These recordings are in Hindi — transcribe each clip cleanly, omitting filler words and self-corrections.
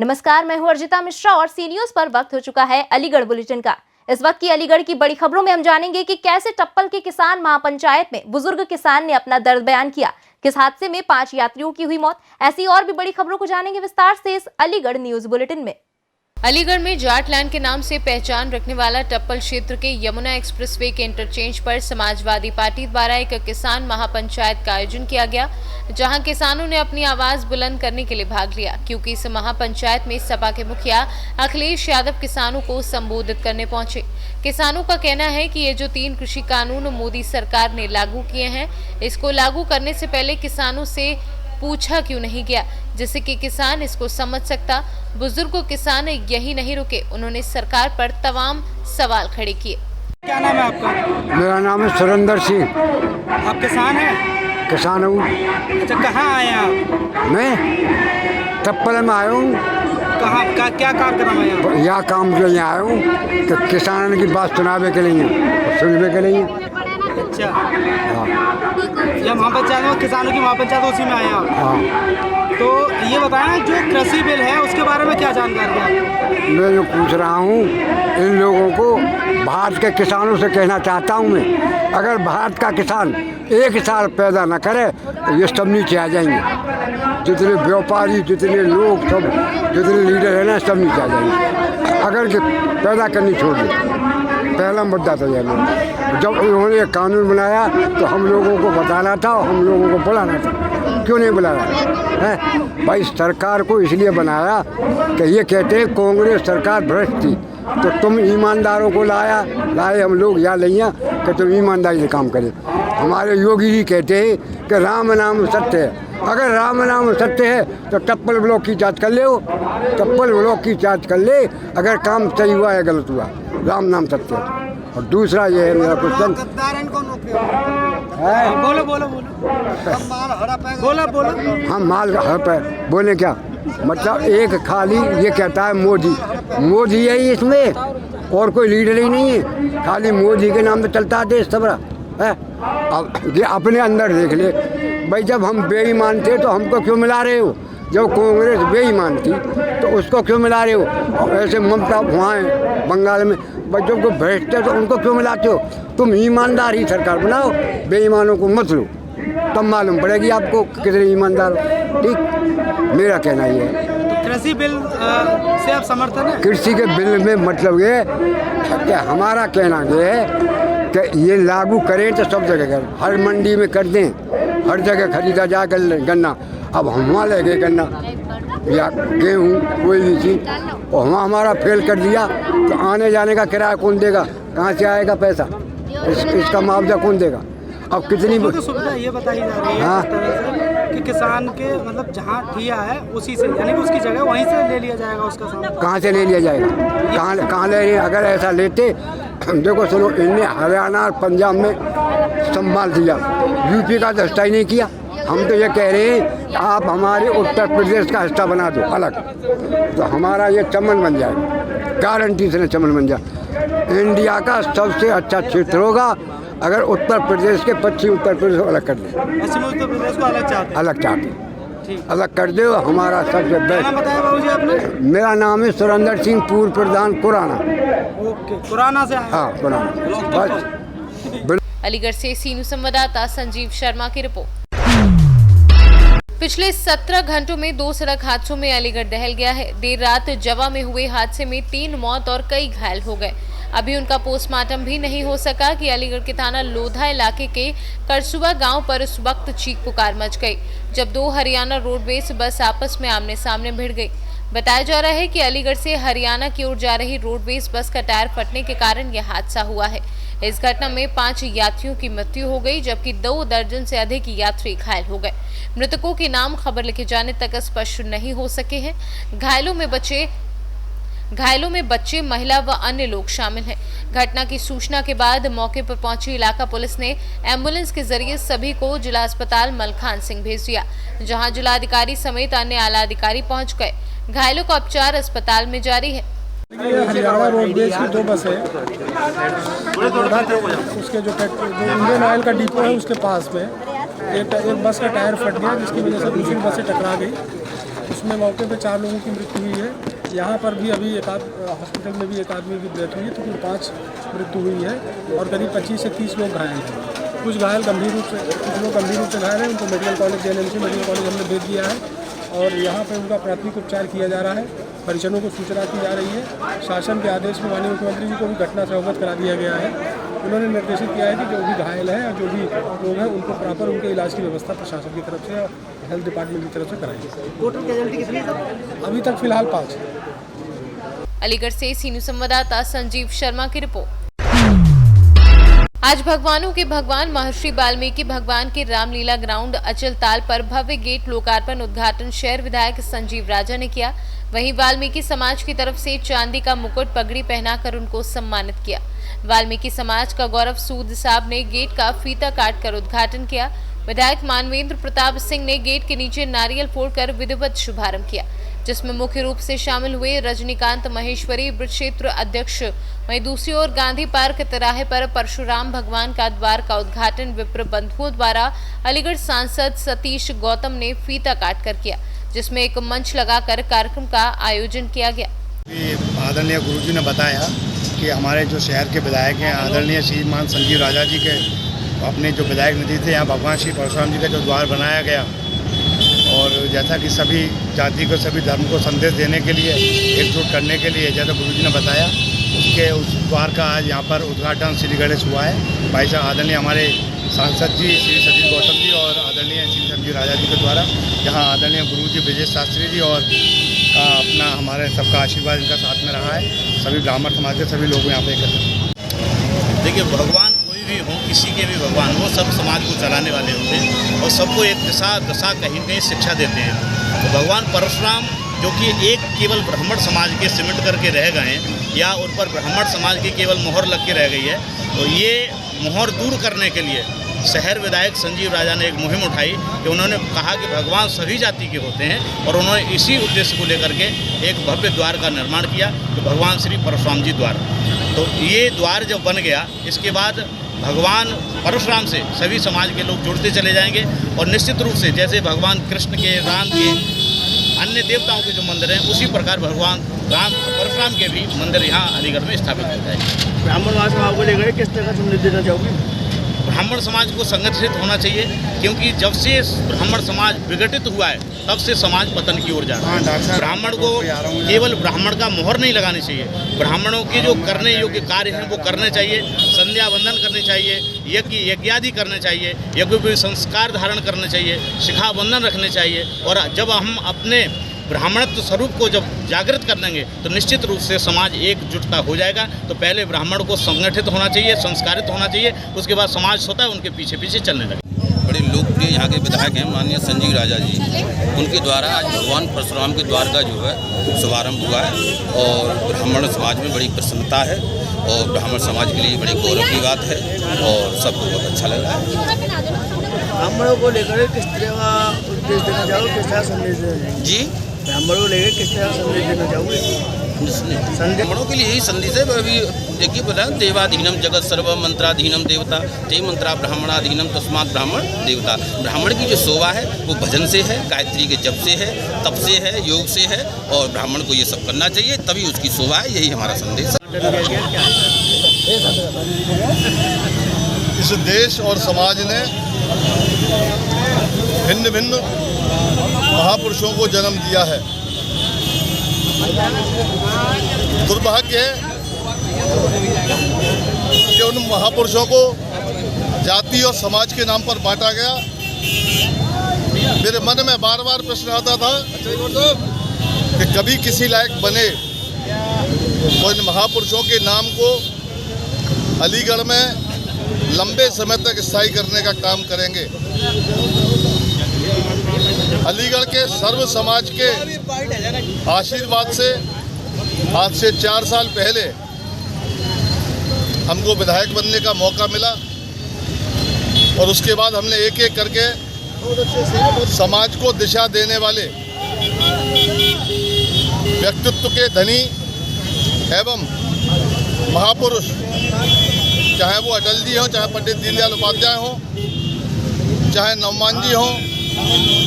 नमस्कार, मैं हूं अर्जिता मिश्रा और सी न्यूज पर वक्त हो चुका है अलीगढ़ बुलेटिन का। इस वक्त की अलीगढ़ की बड़ी खबरों में हम जानेंगे कि कैसे टप्पल के किसान महापंचायत में बुजुर्ग किसान ने अपना दर्द बयान किया, किस हादसे में 5 यात्रियों की हुई मौत। ऐसी और भी बड़ी खबरों को जानेंगे विस्तार से इस अलीगढ़ न्यूज बुलेटिन में। अलीगढ़ में जाट लैंड के नाम से पहचान रखने वाला टप्पल क्षेत्र के यमुना एक्सप्रेसवे के इंटरचेंज पर समाजवादी पार्टी द्वारा एक किसान महापंचायत का आयोजन किया गया, जहां किसानों ने अपनी आवाज बुलंद करने के लिए भाग लिया, क्योंकि इस महापंचायत में सपा के मुखिया अखिलेश यादव किसानों को संबोधित करने पहुंचे। किसानों का कहना है कि ये जो 3 कृषि कानून मोदी सरकार ने लागू किए हैं, इसको लागू करने से पहले किसानों से पूछा क्यों नहीं गया, जिससे कि किसान इसको समझ सकता। बुजुर्ग किसान यही नहीं रुके, उन्होंने सरकार पर तमाम सवाल खड़े किए। क्या नाम है आपका? मेरा नाम है सुरेंद्र सिंह। आप किसान हैं? किसान हूँ। अच्छा, कहाँ आए हैं आप? मैं टप्पल में आया हूँ। कहाँ का क्या कार्यक्रम है यहाँ? यह काम जो यहाँ आया हूँ कि किसानों की बात सुनावे के लिए और सुनने के लिए। अच्छा, हाँ ये महापंचायत में किसानों की महापंचायत उसी में आए हैं आप? हाँ। तो ये बताएं, जो कृषि बिल है उसके बारे में क्या जानकारी है? मैं जो पूछ रहा हूँ इन लोगों को, भारत के किसानों से कहना चाहता हूँ मैं, अगर भारत का किसान 1 साल पैदा न करे तो ये सब नीचे आ जाएंगे। जितने व्यापारी, जितने लोग, सब जितने लीडर हैं ना, सब नीचे आ जाएंगे अगर पैदा करनी छोड़ दें। पहला मुद्दा तो यह है, जब उन्होंने ये कानून बनाया तो हम लोगों को बताना था और हम लोगों को बुलाना था। क्यों नहीं बुलाया है? भाई सरकार को इसलिए बनाया कि ये कहते हैं कांग्रेस सरकार भ्रष्ट थी, तो तुम ईमानदारों को लाए हम लोग या लिया कि तुम ईमानदारी से काम करें। हमारे योगी जी कहते हैं कि राम नाम सत्य है। अगर राम नाम सत्य है तो टप्पल ब्लॉक की जांच कर ले, टप्पल ब्लॉक की जांच कर ले, अगर काम सही हुआ या गलत हुआ। राम नाम सत्य है। और दूसरा ये है मेरा क्वेश्चन, बोलो हम माल हर पे बोले क्या मतलब, एक खाली ये कहता है मोदी है इसमें, और कोई लीडर ही नहीं है, खाली मोदी के नाम पे चलता है देश सबरा है। अब ये अपने अंदर देख ले भाई, जब हम बेईमान थे तो हमको क्यों मिला रहे हो? जब कांग्रेस बेईमान थी तो उसको क्यों मिला रहे हो? और ऐसे ममता वहाँ है बंगाल में, भाई जब को भ्रष्ट है तो उनको क्यों मिलाते हो? तुम ईमानदार ही सरकार बनाओ, बेईमानों को मत लो, तब मालूम पड़ेगी आपको कितने ईमानदार। ठीक, मेरा कहना ये है। तो कृषि बिल से आप समर्थन है? कृषि के बिल में मतलब ये कि हमारा कहना ये है कि ये लागू करें तो सब जगह करें, हर मंडी में कर दें, हर जगह खरीदा जा कर गन्ना। अब हम वहाँ ले गए गन्ना या गेहूँ कोई भी चीज़, और वहाँ हमारा फेल कर दिया तो आने जाने का किराया कौन देगा? कहाँ से आएगा पैसा? इसका मुआवजा कौन देगा? अब कितनी तो सुविधा ये बताई जा रही है हाँ। इस तरह से कि किसान के मतलब जहाँ ठिया है उसी से, यानी कि उसकी जगह वहीं से ले लिया जाएगा उसका सामान। कहाँ से ले लिया जाएगा? कहाँ ले रहे? अगर ऐसा लेते, देखो सुनो, इनने हरियाणा और पंजाब में संभाल दिया, यूपी का तो हिस्सा ही नहीं किया। हम तो ये कह रहे हैं कि आप हमारे उत्तर प्रदेश का हिस्सा बना दो अलग, तो हमारा ये चमन बन जाए, गारंटी से चमन बन जाए। इंडिया का सबसे अच्छा क्षेत्र होगा अगर उत्तर प्रदेश के पश्चिम उत्तर प्रदेश को अलग कर दे। पश्चिम उत्तर प्रदेश को अलग चाहते अलग कर दे, हमारा सबसे बेस्ट। बताया बाबूजी आपने? मेरा नाम है सुरेंद्र सिंह, पूर्व प्रधान कुराना। ओके, कुराना से आए? हाँ, कुराना। बस अलीगढ़ से सी न्यूज संवाददाता संजीव शर्मा की रिपोर्ट। पिछले 17 घंटों में 2 सड़क हादसों में अलीगढ़ दहल गया है। देर रात जवा में हुए हादसे में 3 मौत और कई घायल हो गए। अभी उनका पोस्टमार्टम भी नहीं हो सका कि अलीगढ़ के थाना लोधा इलाके के करसुआ गांव पर उस वक्त चीख पुकार मच गई, जब 2 हरियाणा रोडवेज बस आपस में आमने सामने भिड़ गई। बताया जा रहा है कि अलीगढ़ से हरियाणा की ओर जा रही रोडवेज बस का टायर फटने के कारण यह हादसा हुआ है। इस घटना में 5 यात्रियों की मृत्यु हो गई, जबकि 2 दर्जन से अधिक यात्री घायल हो गए। मृतकों के नाम खबर लिखे जाने तक स्पष्ट नहीं हो सके हैं। घायलों में बच्चे, महिला व अन्य लोग शामिल हैं। घटना की सूचना के बाद मौके पर पहुंची इलाका पुलिस ने एम्बुलेंस के जरिए सभी को जिला अस्पताल मलखान सिंह भेज दिया, जहां जिलाधिकारी समेत अन्य आला अधिकारी पहुंच गए। घायलों का उपचार अस्पताल में जारी है। हरियाणा रोडवेज की 2 बसें उसके जो इंडियन ऑयल का डिपो है उसके पास में एक बस का टायर फट गया, जिसकी वजह से दूसरी बसें टकरा गई। उसमें मौके पे 4 लोगों की मृत्यु हुई है। यहाँ पर भी अभी हॉस्पिटल में भी एक आदमी की डेथ हुई है, तो कुल 5 मृत्यु हुई है और करीब 25 से 30 लोग घायल हैं। कुछ घायल गंभीर रूप से, कुछ लोग गंभीर रूप से घायल हैं, उनको medical college JNMC medical college हमने भेज दिया है और यहाँ पर उनका प्राथमिक उपचार किया जा रहा है। परिजनों को सूचना की जा रही है। शासन के आदेश में माननीय मुख्यमंत्री जी को भी घटना से अवगत करा दिया गया है। उन्होंने निर्देशित किया है कि जो भी घायल हैं और जो भी लोग हैं उनको प्रॉपर उनके इलाज की व्यवस्था प्रशासन की तरफ से और हेल्थ डिपार्टमेंट की तरफ से कराई। टोटल कैजुअल्टी कितनी है? अभी तक फिलहाल 5 है। अलीगढ़ से सी न्यूज संवाददाता संजीव शर्मा की रिपोर्ट। आज भगवानों के भगवान महर्षि वाल्मीकि भगवान के रामलीला ग्राउंड अचल ताल पर भव्य गेट लोकार्पण उद्घाटन शहर विधायक संजीव राजा ने किया। वहीं वाल्मीकि समाज की तरफ से चांदी का मुकुट पगड़ी पहनाकर उनको सम्मानित किया। वाल्मीकि समाज का गौरव सूद साहब ने गेट का फीता काटकर उद्घाटन किया। विधायक मानवेंद्र प्रताप सिंह ने गेट के नीचे नारियल फोड़कर विधिवत शुभारंभ किया, जिसमें मुख्य रूप से शामिल हुए रजनीकांत महेश्वरी वृत्त क्षेत्र अध्यक्ष। वहीं दूसरी ओर गांधी पार्क तिराहे पर परशुराम भगवान का द्वार का उद्घाटन विप्र बंधुओं द्वारा अलीगढ़ सांसद सतीश गौतम ने फीता काटकर किया, जिसमें एक मंच लगाकर कार्यक्रम का आयोजन किया गया। आदरणीय गुरुजी ने बताया कि हमारे जो शहर के विधायक हैं आदरणीय श्रीमान संजीव राजा जी के अपने जो विधायक निधि थे यहाँ भगवान श्री परशुराम जी का जो द्वार बनाया गया और जैसा कि सभी जाति को सभी धर्म को संदेश देने के लिए एकजुट करने के लिए जैसा गुरुजी ने बताया उस द्वार का आज यहाँ पर उद्घाटन श्री गणेश हुआ है। भाई साहब आदरणीय हमारे सांसद जी श्री सतीश गौतम जी और आदरणीय श्री संजीव राजा जी के द्वारा यहाँ आदरणीय गुरुजी ब्रजेश शास्त्री जी और का अपना हमारे सबका आशीर्वाद इनका साथ में रहा है। सभी ब्राह्मण समाज के सभी लोग यहाँ पे एकत्र। देखिए भगवान कोई भी हो, किसी के भी भगवान हो, सब समाज को चलाने वाले होते हैं और सबको एक दशा कहीं कहीं शिक्षा देते हैं। तो भगवान परशुराम जो कि एक केवल ब्राह्मण समाज के सिमट करके रह गए हैं या उन पर ब्राह्मण समाज की केवल मोहर लग के रह गई है, तो ये मोहर दूर करने के लिए शहर विधायक संजीव राजा ने एक मुहिम उठाई कि उन्होंने कहा कि भगवान सभी जाति के होते हैं और उन्होंने इसी उद्देश्य को लेकर के एक भव्य द्वार का निर्माण किया कि भगवान श्री परशुराम जी द्वार। तो ये द्वार जब बन गया इसके बाद भगवान परशुराम से सभी समाज के लोग जुड़ते चले जाएंगे और निश्चित रूप से जैसे भगवान कृष्ण के, राम के, अन्य देवताओं के जो मंदिर हैं उसी प्रकार भगवान राम परशुराम के भी मंदिर यहाँ अलीगढ़ में स्थापित हो जाएंगे। ब्राह्मण समाज को लेकर किस तरह का संदेश देना चाहोगे? ब्राह्मण समाज को संगठित होना चाहिए क्योंकि जब से ब्राह्मण समाज विघटित हुआ है तब से समाज पतन की ओर जा रहा है। ब्राह्मण को केवल ब्राह्मण का मोहर नहीं लगानी चाहिए, ब्राह्मणों के जो करने योग्य कार्य हैं वो करने चाहिए, संध्या वंदन करनी चाहिए, यज्ञादि करने चाहिए, यज्ञोपवीत संस्कार धारण करने चाहिए, शिखा बंधन रखने चाहिए। और जब हम अपने ब्राह्मणत्व स्वरूप को जब जागृत कर देंगे तो निश्चित रूप से समाज एकजुटता हो जाएगा। तो पहले ब्राह्मण को संगठित होना चाहिए, संस्कारित होना चाहिए, उसके बाद समाज स्वतः उनके पीछे पीछे चलने लगे। बड़े लोकप्रिय यहाँ के विधायक हैं माननीय संजीव राजा जी, उनके द्वारा आज भगवान परशुराम के द्वार का जो है शुभारंभ हुआ है और ब्राह्मण समाज में बड़ी प्रसन्नता है और ब्राह्मण समाज के लिए बड़ी गौरव की बात है और सबको बहुत अच्छा लग रहा है। ब्राह्मणों को लेकर किस तरह का उद्देश्य देना चाहोगे, किस तरह संदेश देना जी ब्राह्मणों को लेकर किस तरह संदेश देना चाहोगे? ब्राह्मणों के लिए यही संदेश है। अभी देखिए बोला देवाधीनम जगत सर्व मंत्राधीनम देवता ते मंत्रा ब्राह्मणाधीनम तस्मात् ब्राह्मण देवता। ब्राह्मण की जो शोभा है वो भजन से है, गायत्री के जप से है, तप से है, योग से है और ब्राह्मण को ये सब करना चाहिए तभी उसकी शोभा है। यही हमारा संदेश है। इस देश और समाज ने भिन्न भिन्न महापुरुषों को जन्म दिया है। दुर्भाग्य है कि उन महापुरुषों को जाति और समाज के नाम पर बांटा गया। मेरे मन में बार बार प्रश्न आता था कि कभी किसी लायक बने तो इन महापुरुषों के नाम को अलीगढ़ में लंबे समय तक स्थायी करने का काम करेंगे। अलीगढ़ के सर्व समाज के आशीर्वाद से आज से 4 साल पहले हमको विधायक बनने का मौका मिला और उसके बाद हमने एक एक करके समाज को दिशा देने वाले व्यक्तित्व के धनी एवं महापुरुष, चाहे वो अटल जी हों, चाहे पंडित दीनदयाल उपाध्याय हों, चाहे नवमान जी हों,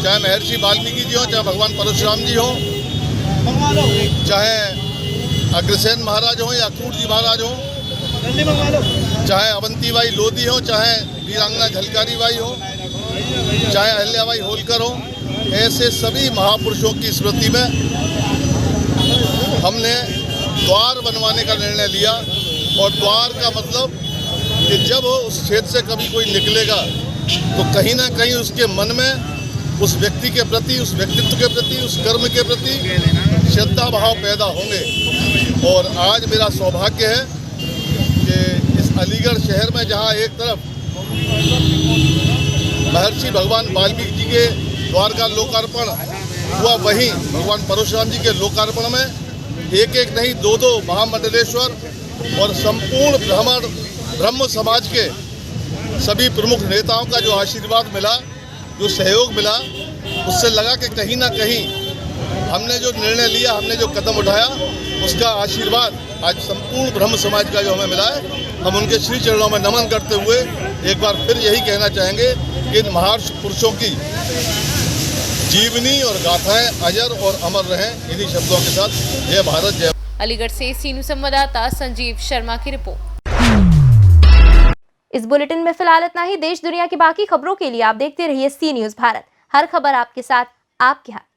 चाहे महर्षि वाल्मीकि जी हो, चाहे भगवान परशुराम जी हो, चाहे अग्रसेन महाराज हो या क्रूर जी महाराज हो, चाहे अवंतीबाई लोधी हो, चाहे वीरांगना झलकारी बाई हो, चाहे अहिल्याबाई होलकर हो, ऐसे सभी महापुरुषों की स्मृति में हमने द्वार बनवाने का निर्णय लिया। और द्वार का मतलब कि जब उस क्षेत्र से कभी कोई निकलेगा तो कहीं ना कहीं उसके मन में उस व्यक्ति के प्रति, उस व्यक्तित्व के प्रति, उस कर्म के प्रति श्रद्धा भाव पैदा होंगे। और आज मेरा सौभाग्य है कि इस अलीगढ़ शहर में जहां एक तरफ महर्षि भगवान वाल्मीकि जी के द्वार का लोकार्पण हुआ, वहीं भगवान परशुराम जी के लोकार्पण में एक एक नहीं दो महामंडलेश्वर और संपूर्ण ब्रह्म समाज के सभी प्रमुख नेताओं का जो आशीर्वाद मिला, जो सहयोग मिला, उससे लगा कि कहीं ना कहीं हमने जो निर्णय लिया, हमने जो कदम उठाया, उसका आशीर्वाद आज संपूर्ण ब्रह्म समाज का जो हमें मिला है। हम उनके श्री चरणों में नमन करते हुए एक बार फिर यही कहना चाहेंगे कि इन महापुरुषों की जीवनी और गाथाएं अजर और अमर रहें। इन्हीं शब्दों के साथ जय भारत, जय। अलीगढ़ से सीनू संवाददाता संजीव शर्मा की रिपोर्ट। इस बुलेटिन में फिलहाल इतना ही। देश दुनिया की बाकी खबरों के लिए आप देखते रहिए सी न्यूज़ भारत। हर खबर आपके साथ, आपके हाथ।